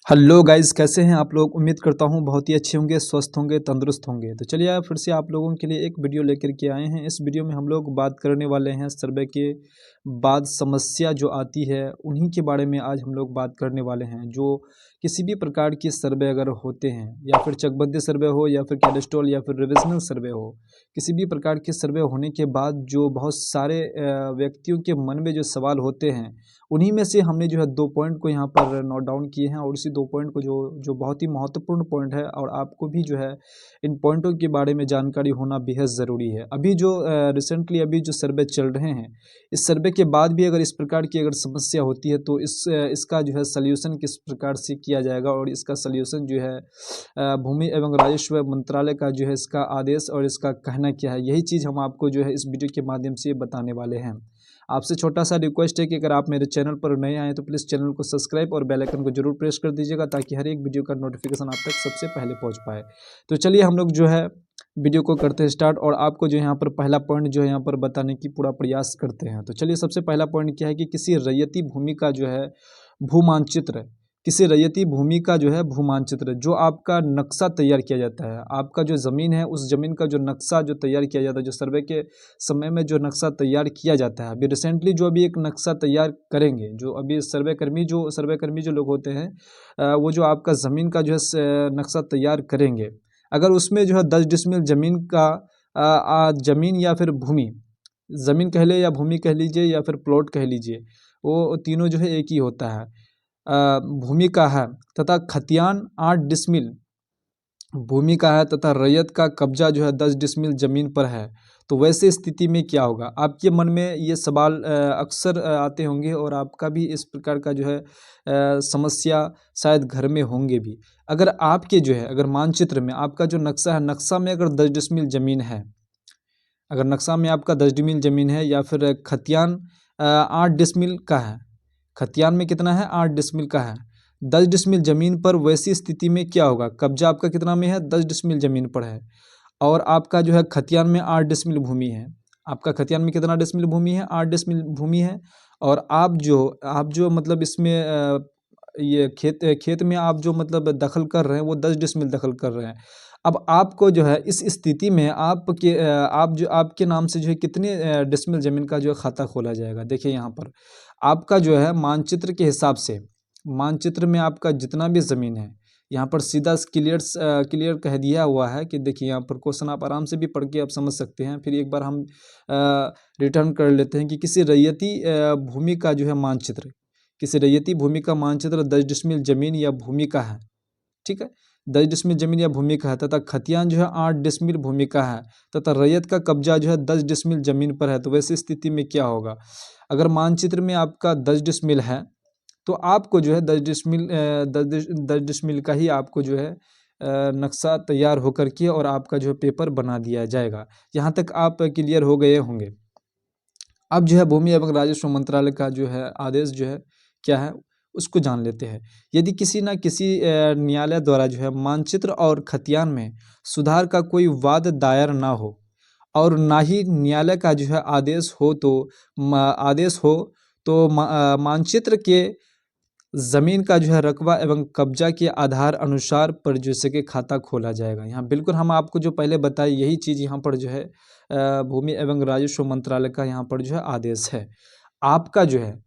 Hello guys, कैसे हैं आप लोग। उम्मीद करता हूँ बहुत ही अच्छे होंगे, स्वस्थ होंगे, तंदुरुस्त होंगे। तो चलिए फिर से आप लोगों के लिए एक वीडियो लेकर के आए हैं। इस वीडियो में हम लोग बात करने वाले हैं सर्वे के बाद समस्या जो आती है उन्हीं के बारे में आज हम लोग बात करने वाले हैं। जो किसी भी प्रकार की सर्वे अगर होते हैं, या फिर चकबंदी सर्वे हो, या फिर कैडेस्ट्रॉल, या फिर रिविजनल सर्वे हो, किसी भी प्रकार के सर्वे होने के बाद जो बहुत सारे व्यक्तियों के मन में जो सवाल होते हैं, उन्हीं में से हमने जो है 2 पॉइंट को यहाँ पर नोट डाउन किए हैं। और इसी 2 पॉइंट को जो जो बहुत ही महत्वपूर्ण पॉइंट है, और आपको भी जो है इन पॉइंटों के बारे में जानकारी होना बेहद ज़रूरी है। अभी जो रिसेंटली अभी जो सर्वे चल रहे हैं, इस सर्वे के बाद भी अगर इस प्रकार की अगर समस्या होती है तो इसका जो है सल्यूशन किस प्रकार से किया जाएगा, और इसका सल्यूशन जो है भूमि एवं राजस्व मंत्रालय का जो है इसका आदेश और इसका कहना क्या है, यही चीज़ हम आपको जो है इस वीडियो के माध्यम से बताने वाले हैं। आपसे छोटा सा रिक्वेस्ट है कि अगर आप मेरे चैनल पर नए आए तो प्लीज़ चैनल को सब्सक्राइब और बेल आइकन को जरूर प्रेस कर दीजिएगा, ताकि हर एक वीडियो का नोटिफिकेशन आप तक सबसे पहले पहुंच पाए। तो चलिए हम लोग जो है वीडियो को करते हैं स्टार्ट, और आपको जो यहाँ पर पहला पॉइंट जो है यहाँ पर बताने की पूरा प्रयास करते हैं। तो चलिए सबसे पहला पॉइंट क्या है कि किसी रैयती भूमि का जो है भूमांचित्र, किसी रैयती भूमि का जो है भूमांचित्र, जो आपका नक्शा तैयार किया जाता है, आपका जो ज़मीन है उस ज़मीन का जो नक्शा जो तैयार किया जाता है, जो सर्वे के समय में जो नक्शा तैयार किया जाता है, अभी रिसेंटली जो अभी एक नक्शा तैयार करेंगे, जो अभी सर्वे कर्मी जो लोग होते हैं, वो जो आपका ज़मीन का जो है नक्शा तैयार करेंगे, अगर उसमें जो है 10 डिसमिल ज़मीन का ज़मीन या फिर भूमि, ज़मीन कह ले या भूमि कह लीजिए या फिर प्लॉट कह लीजिए, वो तीनों जो है एक ही होता है। भूमि का है तथा खतियान 8 डिसमिल भूमि का है, तथा रैयत का कब्जा जो है 10 डिसमिल जमीन पर है, तो वैसे स्थिति में क्या होगा। आपके मन में ये सवाल अक्सर आते होंगे, और आपका भी इस प्रकार का जो है समस्या शायद घर में होंगे भी। अगर आपके जो है अगर मानचित्र में आपका जो नक्शा है, नक्शा में अगर 10 डिसमिल ज़मीन है, अगर नक्शा में आपका 10 डिसमिल ज़मीन है, या फिर खतियान 8 डिसमिल का है, खतियान में कितना है 8 डिसमिल का है, 10 डिसमिल ज़मीन पर, वैसी स्थिति में क्या होगा। कब्जा आपका कितना में है, 10 डिसमिल ज़मीन पर है, और आपका जो है खतियान में 8 डिसमिल भूमि है। आपका खतियान में कितना डिसमिल भूमि है, 8 डिसमिल भूमि है। और आप जो मतलब इसमें ये खेत में आप जो मतलब दखल कर रहे हैं, वो 10 डिसमिल दखल कर रहे हैं। अब आपको जो है इस स्थिति में आपके नाम से जो है कितने डिसमिल ज़मीन का जो है खाता खोला जाएगा। देखिए यहाँ पर आपका जो है मानचित्र के हिसाब से, मानचित्र में आपका जितना भी ज़मीन है, यहाँ पर सीधा क्लियर कह दिया हुआ है कि देखिए यहाँ पर क्वेश्चन आप आराम से भी पढ़ के आप समझ सकते हैं। फिर एक बार हम रिटर्न कर लेते हैं कि किसी रैयती भूमि का जो है मानचित्र, किसी रैयती भूमि का मानचित्र 10 डिसमिल ज़मीन या भूमि का है, ठीक है। 10 डिसमिल ज़मीन या भूमि का है, तथा खतियान जो है 8 डिसमिल भूमि का है, तथा रैयत का कब्जा जो है 10 डिसमिल ज़मीन पर है, तो वैसी स्थिति में क्या होगा। अगर मानचित्र में आपका 10 डिसमिल है, तो आपको जो है 10 डिसमिल का ही आपको जो है नक्शा तैयार होकर के और आपका जो है पेपर बना दिया जाएगा। यहाँ तक आप क्लियर हो गए होंगे। अब जो है भूमि एवं राजस्व मंत्रालय का जो है आदेश जो है क्या है, उसको जान लेते हैं। यदि किसी न किसी न्यायालय द्वारा जो है मानचित्र और खतियान में सुधार का कोई वाद दायर ना हो, और ना ही न्यायालय का जो है आदेश हो, तो मानचित्र के ज़मीन का जो है रकबा एवं कब्जा के आधार अनुसार पर जैसे कि खाता खोला जाएगा। यहाँ बिल्कुल हम आपको जो पहले बताए यही चीज़ यहाँ पर जो है भूमि एवं राजस्व मंत्रालय का यहाँ पर जो है आदेश है। आपका जो है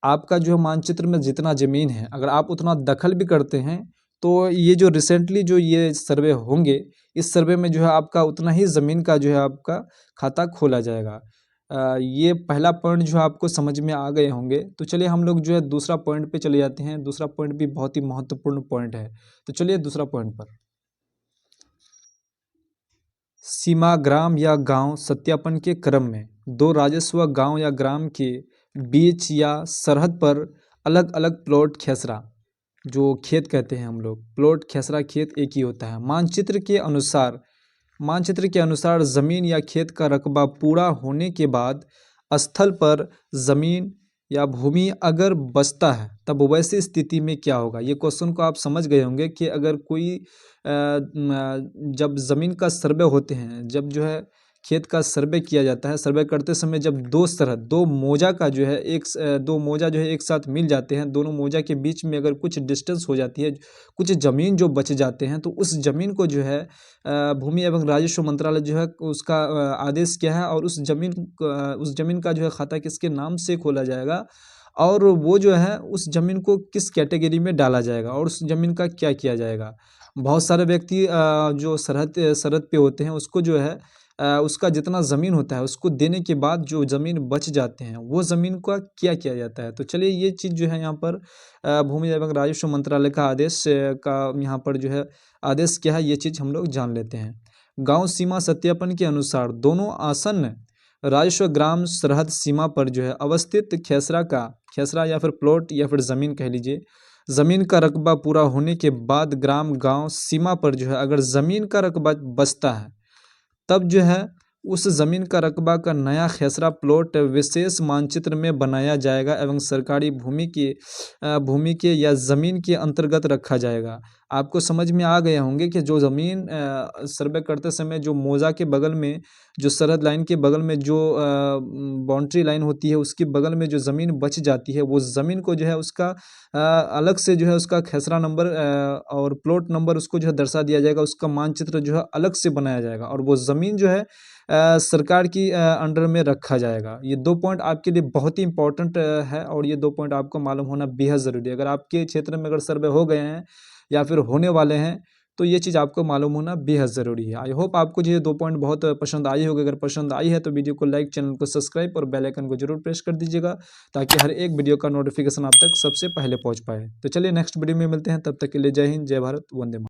आपका जो मानचित्र में जितना ज़मीन है, अगर आप उतना दखल भी करते हैं, तो ये जो रिसेंटली जो ये सर्वे होंगे, इस सर्वे में जो है आपका उतना ही ज़मीन का जो है आपका खाता खोला जाएगा। ये पहला पॉइंट जो है आपको समझ में आ गए होंगे। तो चलिए हम लोग जो है दूसरा पॉइंट पे चले जाते हैं। दूसरा पॉइंट भी बहुत ही महत्वपूर्ण पॉइंट है। तो चलिए दूसरा पॉइंट पर, सीमा ग्राम या गांव सत्यापन के क्रम में दो राजस्व गांव या ग्राम के बीच या सरहद पर अलग अलग प्लॉट खेसरा, जो खेत कहते हैं हम लोग, प्लॉट खेसरा खेत एक ही होता है। मानचित्र के अनुसार ज़मीन या खेत का रकबा पूरा होने के बाद स्थल पर ज़मीन या भूमि अगर बचता है, तब वैसी स्थिति में क्या होगा। ये क्वेश्चन को आप समझ गए होंगे कि अगर कोई जब ज़मीन का सर्वे होते हैं, जब जो है खेत का सर्वे किया जाता है। सर्वे करते समय जब दो सरहद, दो मोजा का जो है दो मोजा जो है एक साथ मिल जाते हैं, दोनों मोजा के बीच में अगर कुछ डिस्टेंस हो जाती है, कुछ ज़मीन जो बच जाते हैं, तो उस ज़मीन को जो है भूमि एवं राजस्व मंत्रालय जो है उसका आदेश क्या है, और उस ज़मीन का जो है खाता किसके नाम से खोला जाएगा, और वो जो है उस ज़मीन को किस कैटेगरी में डाला जाएगा, और उस ज़मीन का क्या किया जाएगा। बहुत सारे व्यक्ति जो सरहद सरहद पे होते हैं उसको जो है उसका जितना ज़मीन होता है उसको देने के बाद जो ज़मीन बच जाते हैं वो ज़मीन का क्या किया जाता है। तो चलिए ये चीज़ जो है यहाँ पर भूमि एवं राजस्व मंत्रालय का आदेश का यहाँ पर जो है आदेश क्या है, ये चीज़ हम लोग जान लेते हैं। गांव सीमा सत्यापन के अनुसार दोनों आसन्न राजस्व ग्राम सरहद सीमा पर जो है अवस्थित खेसरा या फिर प्लॉट या फिर ज़मीन कह लीजिए, ज़मीन का रकबा पूरा होने के बाद ग्राम गांव सीमा पर जो है अगर ज़मीन का रकबा बचता है, तब जो है उस ज़मीन का रकबा का नया खेसरा प्लॉट विशेष मानचित्र में बनाया जाएगा एवं सरकारी भूमि के या ज़मीन के अंतर्गत रखा जाएगा। आपको समझ में आ गए होंगे कि जो ज़मीन सर्वे करते समय जो मौजा के बगल में, जो सरहद लाइन के बगल में जो बाउंड्री लाइन होती है, उसके बगल में जो ज़मीन बच जाती है, वो ज़मीन को जो है उसका अलग से जो है उसका खेसरा नंबर और प्लॉट नंबर उसको जो है दर्शा दिया जाएगा, उसका मानचित्र जो है अलग से बनाया जाएगा, और वो ज़मीन जो है सरकार की अंडर में रखा जाएगा। ये 2 पॉइंट आपके लिए बहुत ही इम्पोर्टेंट है, और ये 2 पॉइंट आपको मालूम होना बेहद ज़रूरी है। अगर आपके क्षेत्र में अगर सर्वे हो गए हैं या फिर होने वाले हैं, तो ये चीज़ आपको मालूम होना बेहद ज़रूरी है। आई होप आपको जो ये 2 पॉइंट बहुत पसंद आई होगी। अगर पसंद आई है तो वीडियो को लाइक, चैनल को सब्सक्राइब और बेल आइकन को जरूर प्रेस कर दीजिएगा, ताकि हर एक वीडियो का नोटिफिकेशन आप तक सबसे पहले पहुँच पाए। तो चलिए नेक्स्ट वीडियो में मिलते हैं, तब तक के लिए जय हिंद, जय भारत, वंदे मातरम।